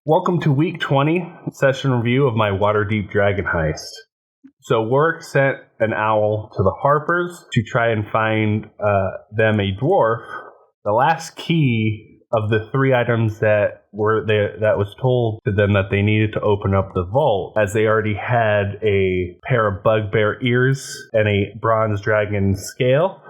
Welcome to week 20 session review of my Waterdeep Dragon Heist. So Warwick sent an owl to the Harpers to try and find them a dwarf. The last key of the 3 items that was told to them that they needed to open up the vault, as they already had a pair of bugbear ears and a bronze dragon scale.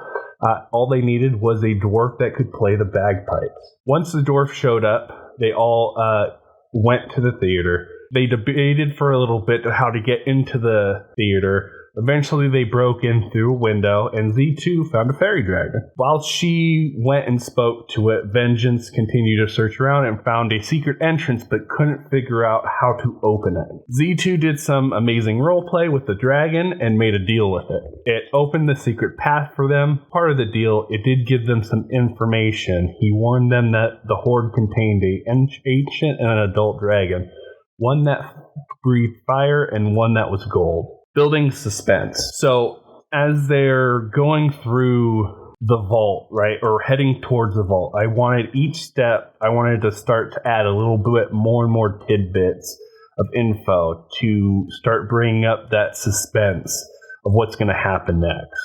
All they needed was a dwarf that could play the bagpipes. Once the dwarf showed up, they all went to the theater. They debated for a little bit how to get into the theater. Eventually, they broke in through a window, and Z2 found a fairy dragon. While she went and spoke to it, Vengeance continued to search around and found a secret entrance, but couldn't figure out how to open it. Z2 did some amazing roleplay with the dragon and made a deal with it. It opened the secret path for them. Part of the deal, it did give them some information. He warned them that the Horde contained an ancient and an adult dragon, one that breathed fire and one that was gold. Building suspense. So as they're going through the vault, right, or heading towards the vault, I wanted to start to add a little bit more and more tidbits of info to start bringing up that suspense of what's going to happen next.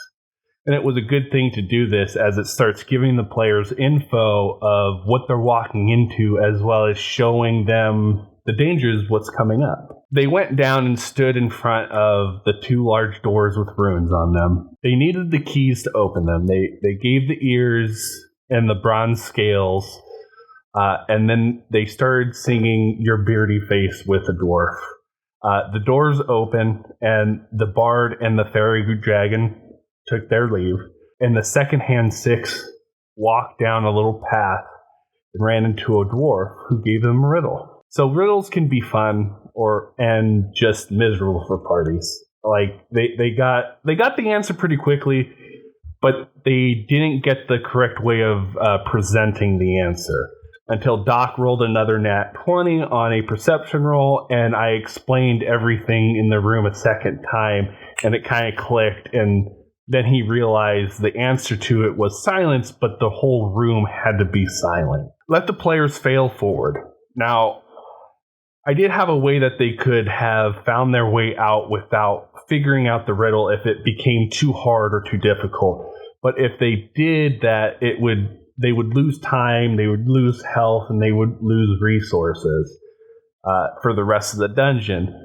And it was a good thing to do this, as it starts giving the players info of what they're walking into, as well as showing them the dangers, what's coming up. They went down and stood in front of the 2 large doors with runes on them. They needed the keys to open them. They gave the ears and the bronze scales, and then they started singing Your Beardy Face with the dwarf. The doors opened, and the bard and the fairy dragon took their leave, and the second-hand 6 walked down a little path and ran into a dwarf who gave them a riddle. So riddles can be fun and just miserable for parties. Like they got the answer pretty quickly, but they didn't get the correct way of presenting the answer until Doc rolled another nat 20 on a perception roll, and I explained everything in the room a second time, and it kind of clicked, and then he realized the answer to it was silence, but the whole room had to be silent. Let the players fail forward. Now, I did have a way that they could have found their way out without figuring out the riddle if it became too hard or too difficult. But if they did that, they would lose time, they would lose health, and they would lose resources for the rest of the dungeon.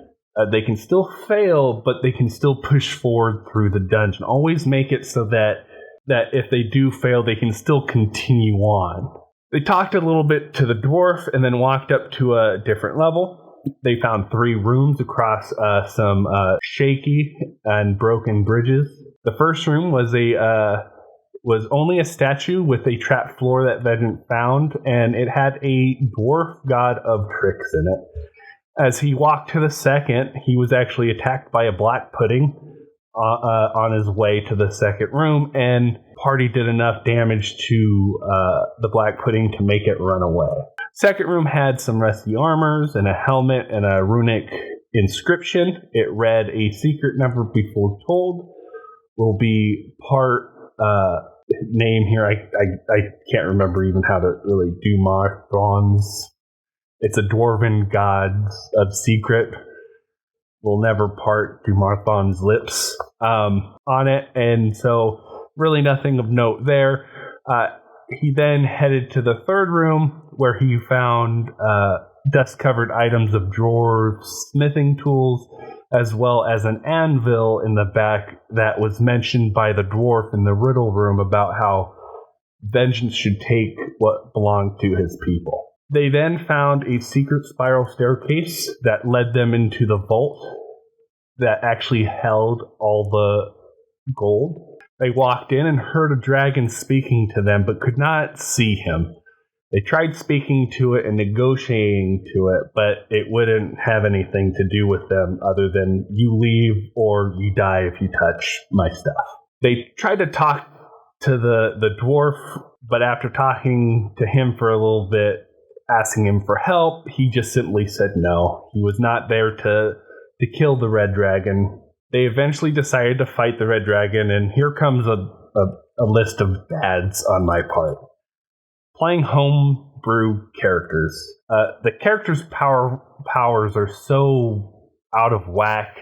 They can still fail, but they can still push forward through the dungeon. Always make it so that if they do fail, they can still continue on. They talked a little bit to the dwarf and then walked up to a different level. They found 3 rooms across some shaky and broken bridges. The first room was only a statue with a trap floor that Vengeance found, and it had a dwarf god of tricks in it. As he walked to the second, he was actually attacked by a black pudding on his way to the second room, and party did enough damage to the black pudding to make it run away. Second room had some rusty armors and a helmet and a runic inscription. It read, "A secret never before told will be part name here." I can't remember even how to really do Marthron's. It's a dwarven gods of secret. Will never part Dumarthon's lips on it. And so really nothing of note there. He then headed to the third room where he found dust-covered items of drawers, smithing tools, as well as an anvil in the back that was mentioned by the dwarf in the riddle room about how Vengeance should take what belonged to his people. They then found a secret spiral staircase that led them into the vault that actually held all the gold. They walked in and heard a dragon speaking to them, but could not see him. They tried speaking to it and negotiating to it, but it wouldn't have anything to do with them other than you leave or you die if you touch my stuff. They tried to talk to the dwarf, but after talking to him for a little bit, asking him for help, he just simply said no. He was not there to kill the red dragon. They eventually decided to fight the red dragon, and here comes a list of bads on my part. Playing home homebrew characters. The characters' powers are so out of whack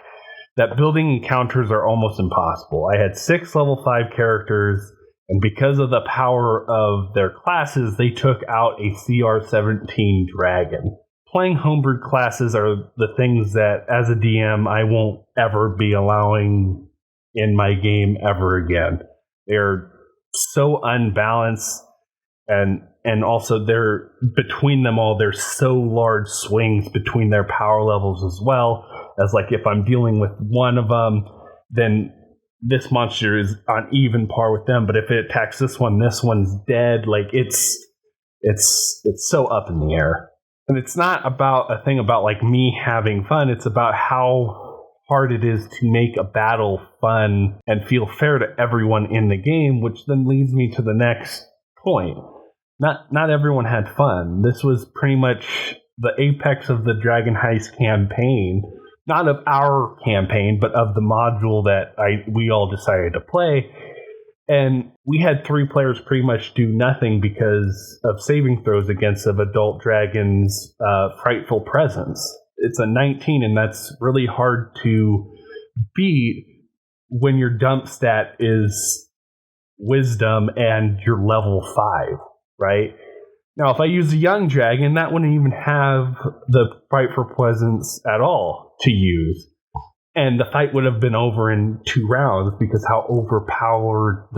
that building encounters are almost impossible. I had 6 level 5 characters, and because of the power of their classes, they took out a CR-17 dragon. Playing homebrew classes are the things that, as a DM, I won't ever be allowing in my game ever again. They're so unbalanced, and also they're between them all, there's so large swings between their power levels as well. As like if I'm dealing with one of them, then this monster is on even par with them. But if it attacks this one's dead. Like it's so up in the air. And it's not about a thing about like me having fun. It's about how hard it is to make a battle fun and feel fair to everyone in the game, which then leads me to the next point. Not everyone had fun. This was pretty much the apex of the Dragon Heist campaign. Not of our campaign, but of the module that we all decided to play. And we had 3 players pretty much do nothing because of saving throws against an adult dragon's frightful presence. It's a 19, and that's really hard to beat when your dump stat is wisdom and you're level 5, right? Now, if I use a young dragon, that wouldn't even have the frightful presence at all to use. And the fight would have been over in 2 rounds because how overpowered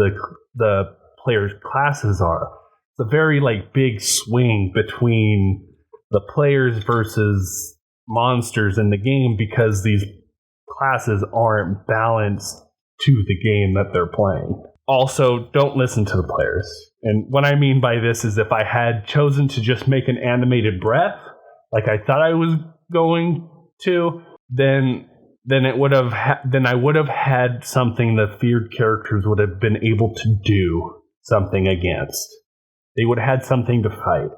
the players' classes are. It's a very big swing between the players versus monsters in the game because these classes aren't balanced to the game that they're playing. Also, don't listen to the players. And what I mean by this is if I had chosen to just make an animated breath, like I thought I was going to, then I would have had something the feared characters would have been able to do something against. They would have had something to fight.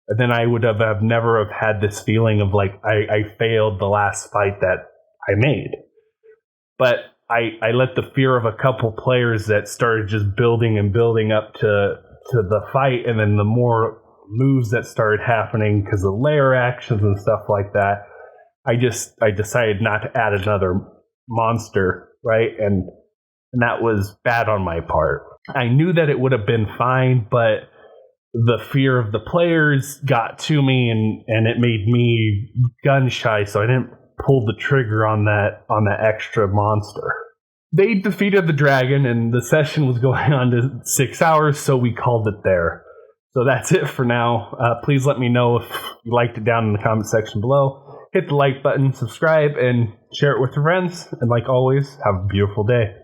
And then I would have never have had this feeling of I failed the last fight that I made. But I let the fear of a couple players that started just building and building up to the fight, and then the more moves that started happening because of layer actions and stuff like that, I decided not to add another monster, right? And that was bad on my part. I knew that it would have been fine, but the fear of the players got to me, and it made me gun shy, so I didn't pull the trigger on that extra monster. They defeated the dragon, and the session was going on to 6 hours, so we called it there. So that's it for now. Please let me know if you liked it down in the comment section below. Hit the like button, subscribe, and share it with your friends. And like always, have a beautiful day.